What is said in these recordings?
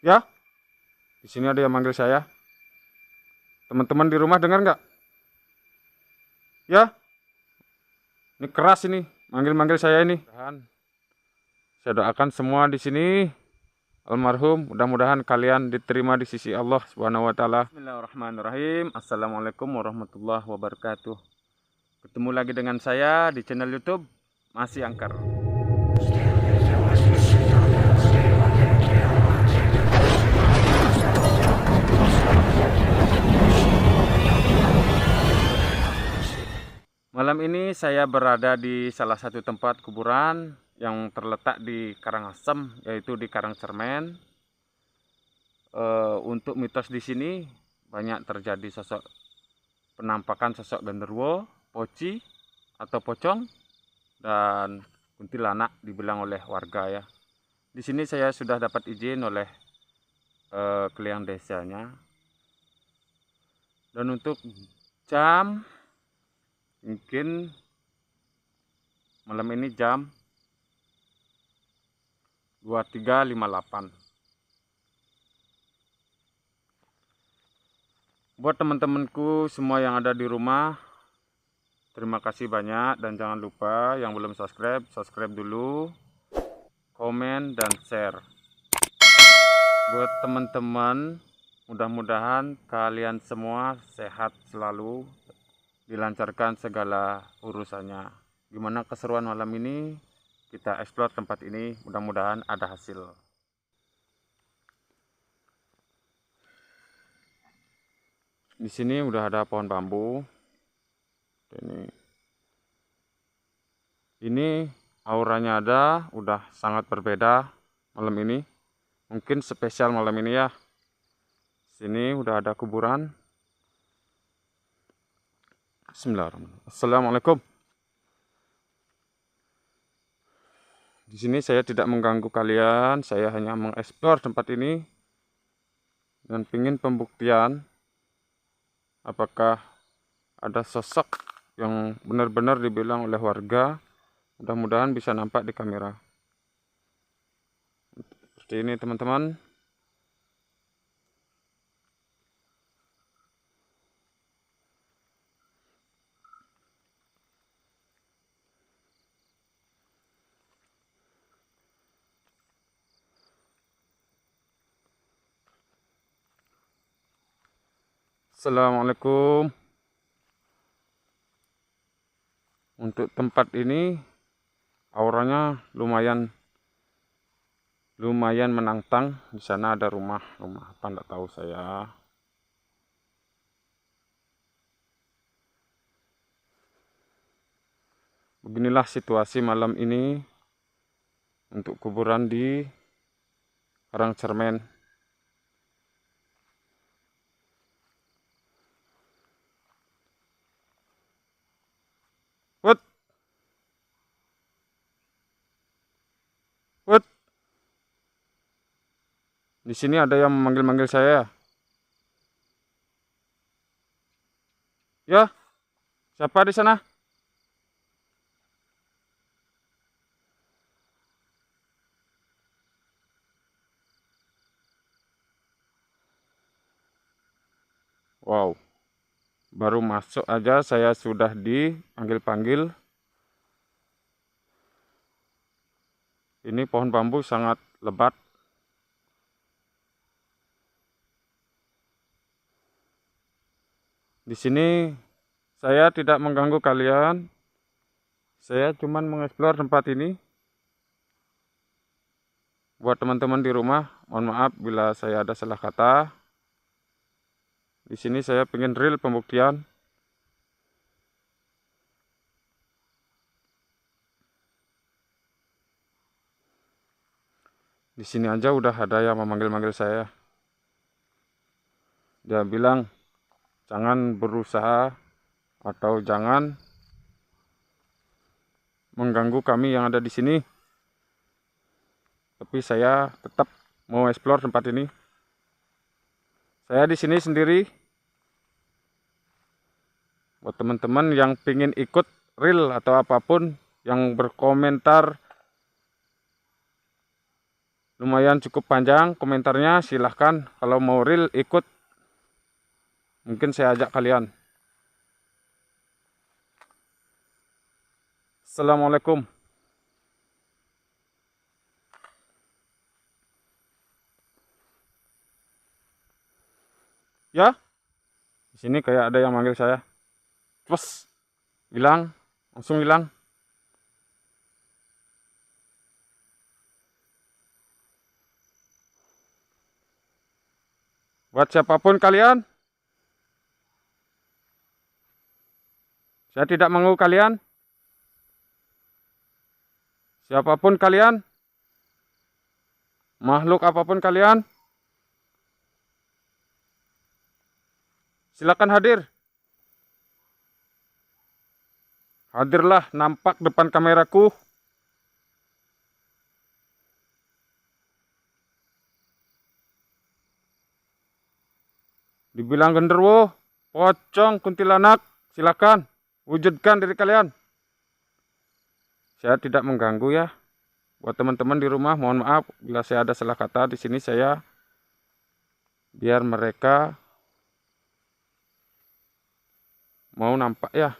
Ya, di sini ada yang manggil saya. Teman-teman di rumah dengar nggak? Ya, ini keras ini, manggil-manggil saya ini. Saya doakan semua di sini almarhum, mudah-mudahan kalian diterima di sisi Allah Subhanahu wa taala. Bismillahirrahmanirrahim. Assalamualaikum warahmatullahi wabarakatuh. Ketemu lagi dengan saya di channel YouTube Masih Angker. Malam ini saya berada di salah satu tempat kuburan yang terletak di Karangasem, yaitu di Karangcermen. Untuk mitos di sini banyak terjadi penampakan sosok genderuwo, poci atau pocong, dan kuntilanak dibilang oleh warga ya. Di sini saya sudah dapat izin oleh keliang desanya. Dan untuk jam, mungkin malam ini jam 23.58. Buat teman-temanku semua yang ada di rumah, terima kasih banyak, dan jangan lupa yang belum subscribe, subscribe dulu, komen dan share. Buat teman-teman, mudah-mudahan kalian semua sehat selalu, dilancarkan segala urusannya. Gimana keseruan malam ini? Kita explore tempat ini, mudah-mudahan ada hasil. Di sini udah ada pohon bambu. Ini auranya udah sangat berbeda malam ini. Mungkin spesial malam ini ya. Sini udah ada kuburan. Bismillahirrahmanirrahim. Assalamualaikum. Di sini saya tidak mengganggu kalian, saya hanya mengeksplor tempat ini dan ingin pembuktian apakah ada sosok yang benar-benar dibilang oleh warga. Mudah-mudahan bisa nampak di kamera. Seperti ini teman-teman. Assalamualaikum. Untuk tempat ini auranya lumayan menantang. Di sana ada rumah apa enggak tahu saya. Beginilah situasi malam ini untuk kuburan di Karangcermen. Wut, wut. Di sini ada yang memanggil-manggil saya. Ya, siapa di sana? Wow, baru masuk aja saya sudah dipanggil-panggil. Ini pohon bambu sangat lebat. Di sini saya tidak mengganggu kalian. Saya cuma mengeksplor tempat ini. Buat teman-teman di rumah, mohon maaf bila saya ada salah kata. Di sini saya pengen real pembuktian. Di sini aja udah ada yang memanggil-manggil saya. Dia bilang, jangan berusaha atau jangan mengganggu kami yang ada di sini. Tapi saya tetap mau explore tempat ini. Saya di sini sendiri. Buat teman-teman yang pengen ikut real atau apapun, yang berkomentar lumayan cukup panjang komentarnya. Silahkan kalau mau real ikut, mungkin saya ajak kalian. Assalamualaikum. Ya, di sini kayak ada yang manggil saya. Terus hilang, langsung hilang. Buat siapapun kalian, saya tidak mengganggu kalian. Siapapun kalian, makhluk apapun kalian, silakan hadir. Hadirlah, nampak depan kameraku. Dibilang genderuwo, pocong, kuntilanak, silakan wujudkan diri kalian. Saya tidak mengganggu ya. Buat teman-teman di rumah, mohon maaf bila saya ada salah kata di sini. Saya biar mereka mau nampak ya.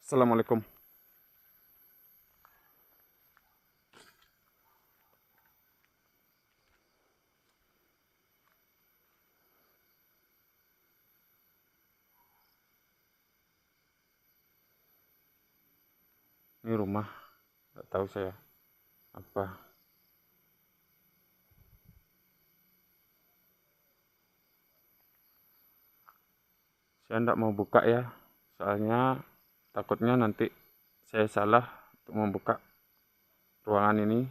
Assalamualaikum. Ini rumah, nggak tahu saya apa. Saya nggak mau buka ya, soalnya takutnya nanti saya salah untuk membuka ruangan ini.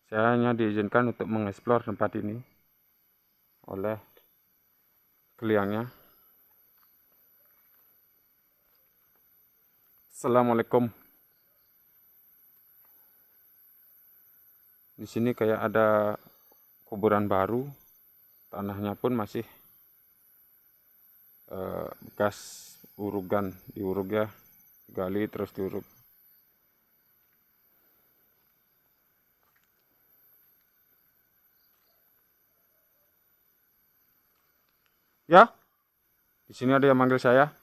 Saya hanya diizinkan untuk mengeksplor tempat ini oleh kliennya. Assalamualaikum. Di sini kayak ada kuburan baru, tanahnya pun masih bekas urugan, diuruk ya, gali terus diuruk. Ya, di sini ada yang manggil saya.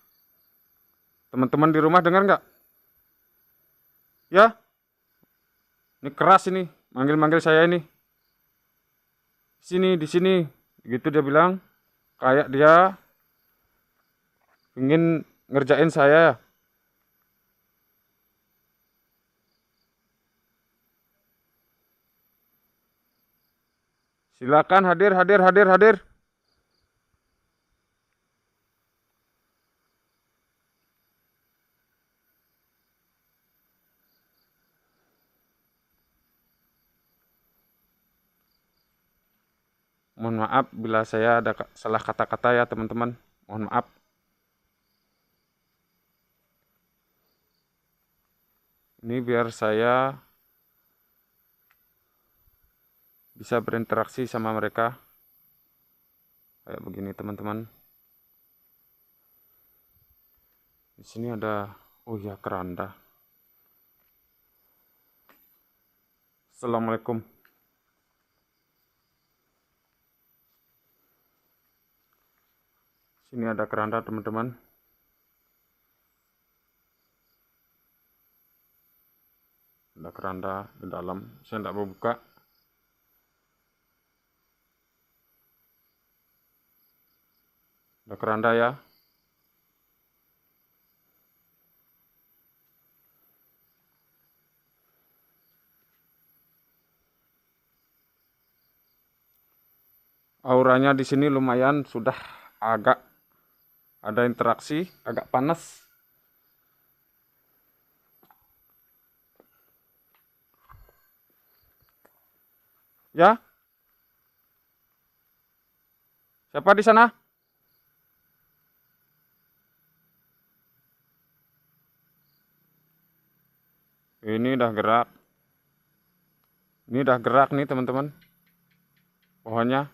Teman-teman di rumah dengar nggak? Ya, ini keras ini, manggil-manggil saya ini. Di sini, gitu dia bilang. Kayak dia ingin ngerjain saya. Silakan hadir. Mohon maaf bila saya ada salah kata-kata ya teman-teman. Mohon maaf. Ini biar saya bisa berinteraksi sama mereka. Kayak begini teman-teman. Di sini ada, oh ya, keranda. Assalamualaikum. Sini ada keranda teman-teman. Ada keranda di dalam. Saya tidak mau buka. Ada keranda ya. Auranya di sini lumayan sudah agak ada interaksi, agak panas. Ya. Siapa di sana? Ini udah gerak. Ini udah gerak nih teman-teman. Pohonnya.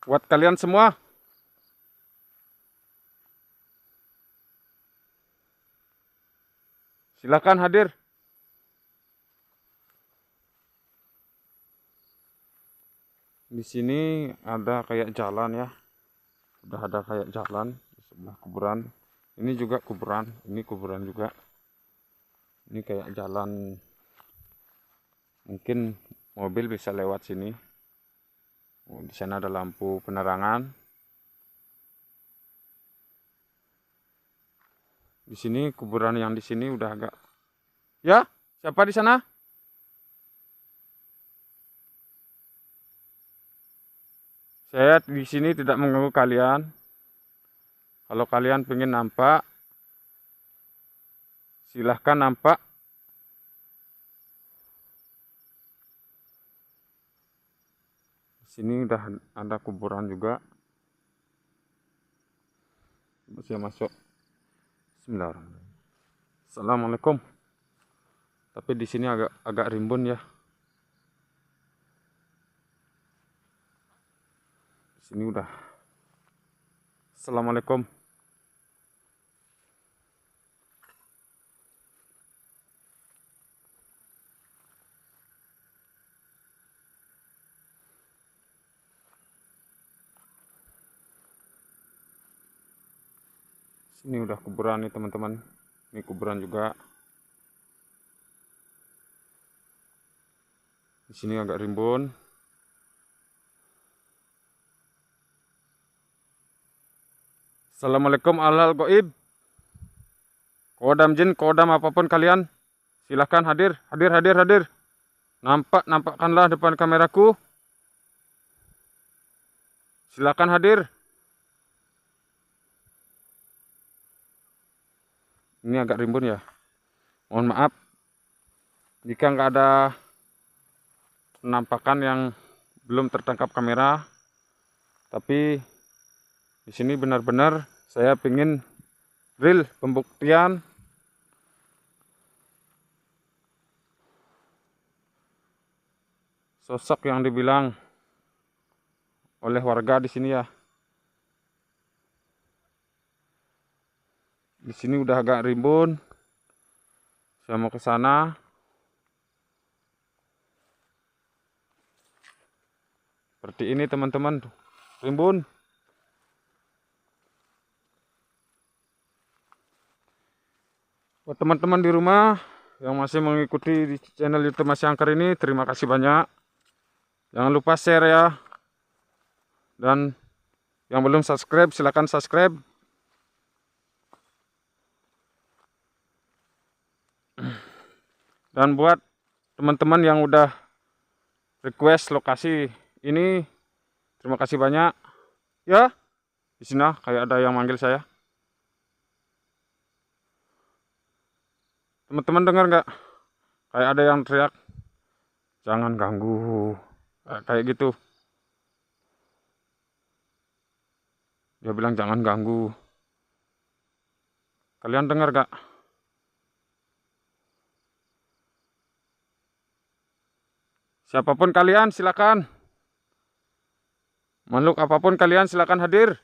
Buat kalian semua, silakan hadir. Di sini ada kayak jalan ya. Udah ada kayak jalan di sebelah kuburan. Ini juga kuburan, ini kuburan juga. Ini kayak jalan. Mungkin mobil bisa lewat sini. Oh, di sana ada lampu penerangan. Di sini kuburan yang di sini udah agak. Ya, siapa di sana? Saya di sini tidak mengganggu kalian. Kalau kalian pengen nampak, silahkan nampak. Di sini udah ada kuburan juga. Saya masuk. Bismillahirrahmanirrahim. Assalamualaikum. Tapi di sini agak rimbun ya. Di sini udah. Assalamualaikum. Ini udah kuburan nih teman-teman. Ini kuburan juga. Di sini agak rimbun. Assalamualaikum alal goib. Kodam jin, kodam apapun kalian, silahkan hadir. Nampakkanlah depan kameraku. Silahkan hadir. Ini agak rimbun ya. Mohon maaf jika nggak ada penampakan yang belum tertangkap kamera. Tapi di sini benar-benar saya ingin real pembuktian sosok yang dibilang oleh warga di sini ya. Di sini udah agak rimbun. Saya mau ke sana. Seperti ini teman-teman, rimbun. Buat teman-teman di rumah yang masih mengikuti di channel YouTube Mas Angker ini, terima kasih banyak. Jangan lupa share ya. Dan yang belum subscribe, silahkan subscribe. Dan buat teman-teman yang udah request lokasi ini, terima kasih banyak. Ya, di sini kayak ada yang manggil saya. Teman-teman dengar nggak? Kayak ada yang teriak, jangan ganggu. Kayak gitu. Dia bilang jangan ganggu. Kalian dengar nggak? Siapapun kalian silakan. Makhluk apapun kalian silakan hadir.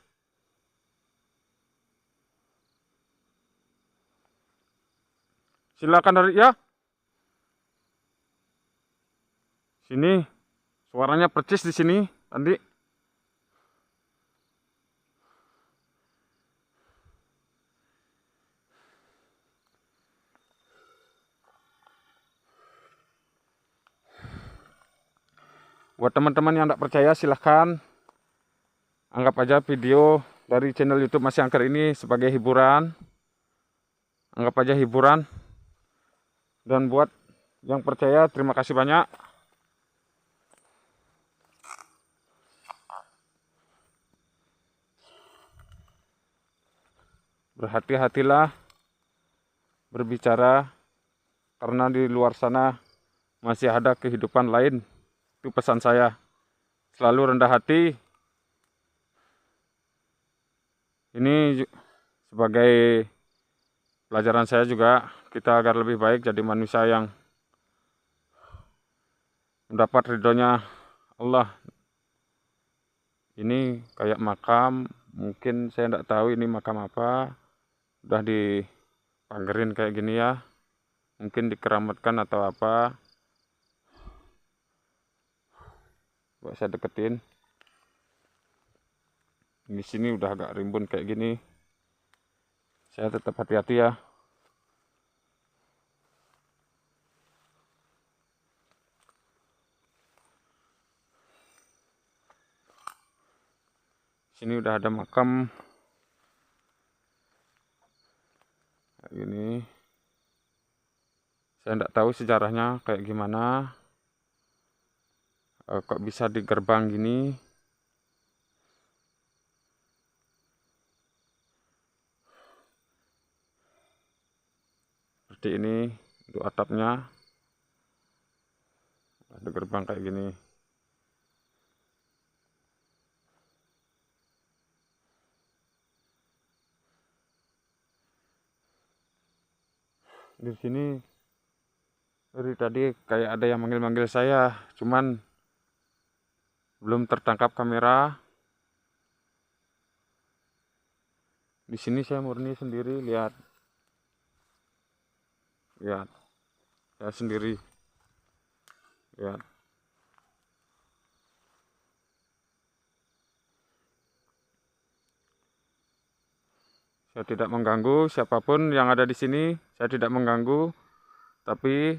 Silakan hadir ya. Sini suaranya percis di sini tadi. Buat teman-teman yang tidak percaya, silahkan anggap aja video dari channel YouTube Mas Angker ini sebagai hiburan. Anggap aja hiburan. Dan buat yang percaya, terima kasih banyak. Berhati-hatilah berbicara, karena di luar sana masih ada kehidupan lain. Itu pesan saya. Selalu rendah hati. Ini sebagai pelajaran saya juga, kita agar lebih baik jadi manusia yang mendapat ridhonya Allah Ini kayak makam, mungkin saya tidak tahu ini makam apa. Udah dipanggerin kayak gini ya, mungkin dikeramatkan atau apa. Coba saya deketin. Di sini udah agak rimbun kayak gini. Saya tetap hati-hati ya. Sini udah ada makam kayak gini. Saya tidak tahu sejarahnya kayak gimana. Kok bisa di gerbang gini. Seperti ini untuk atapnya. Ada gerbang kayak gini. Di sini dari tadi kayak ada yang manggil-manggil saya, cuman belum tertangkap kamera. Di sini saya murni sendiri, lihat. Lihat. Saya sendiri. Lihat. Saya tidak mengganggu siapapun yang ada di sini, saya tidak mengganggu. Tapi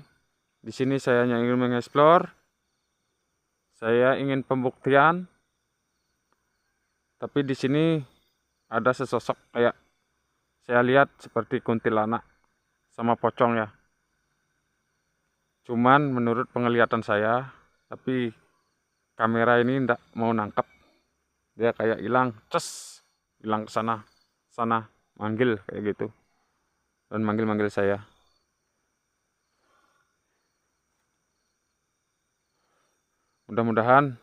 di sini saya hanya ingin mengeksplor. Saya ingin pembuktian. Tapi di sini ada sesosok kayak saya lihat seperti kuntilanak sama pocong ya. Cuman menurut penglihatan saya, tapi kamera ini ndak mau nangkep. Dia kayak hilang, hilang ke sana, sana, manggil kayak gitu. Dan manggil-manggil saya. Mudah-mudahan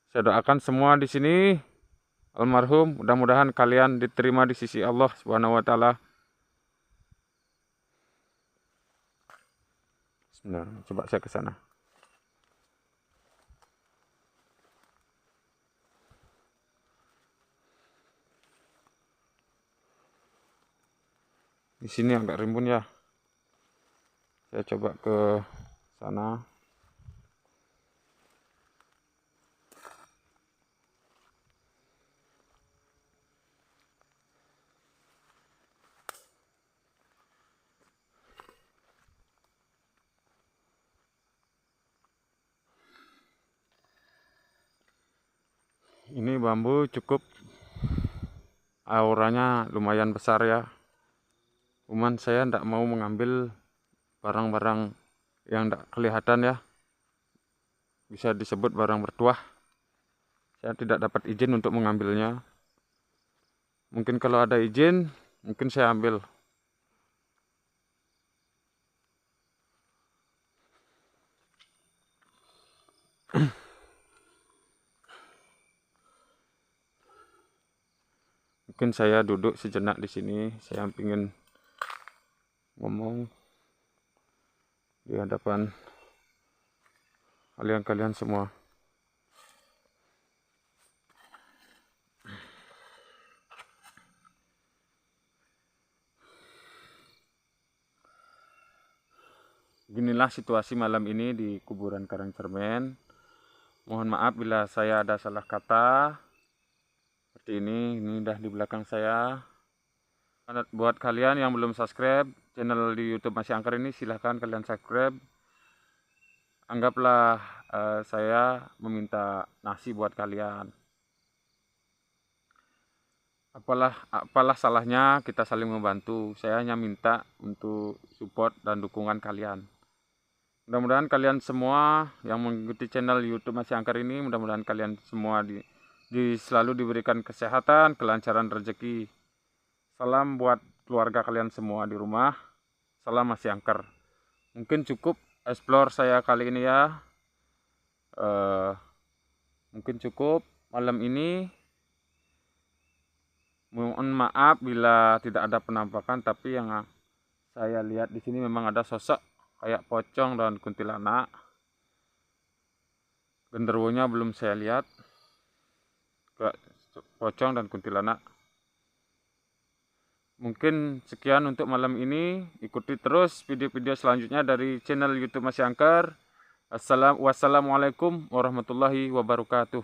saya doakan semua di sini almarhum, mudah-mudahan kalian diterima di sisi Allah Subhanahu wa taala. Sebentar, coba saya ke sana. Di sini agak rimbun ya. Saya coba ke sana. Ini bambu cukup auranya lumayan besar ya. Cuman saya tidak mau mengambil barang-barang yang tidak kelihatan ya. Bisa disebut barang bertuah. Saya tidak dapat izin untuk mengambilnya. Mungkin kalau ada izin, mungkin saya ambil. Mungkin saya duduk sejenak di sini. Saya ingin ngomong di hadapan kalian semua. Beginilah situasi malam ini di kuburan Karangcermen. Mohon maaf bila saya ada salah kata. Seperti ini udah di belakang saya. Buat kalian yang belum subscribe channel di YouTube Masih Angker ini, silahkan kalian subscribe. Anggaplah saya meminta nasi buat kalian. Apalah salahnya kita saling membantu. Saya hanya minta untuk support dan dukungan kalian. Mudah-mudahan kalian semua yang mengikuti channel YouTube Masih Angker ini, mudah-mudahan kalian semua selalu diberikan kesehatan, kelancaran rezeki. Salam buat keluarga kalian semua di rumah. Salam Masih Angker. Mungkin cukup explore saya kali ini ya. Mungkin cukup malam ini. Mohon maaf bila tidak ada penampakan, tapi yang saya lihat di sini memang ada sosok kayak pocong dan kuntilanak. Genderuwonya belum saya lihat. pocong dan kuntilanak. Mungkin sekian untuk malam ini. Ikuti terus video-video selanjutnya dari channel YouTube Mas Angker. Wassalamualaikum warahmatullahi wabarakatuh.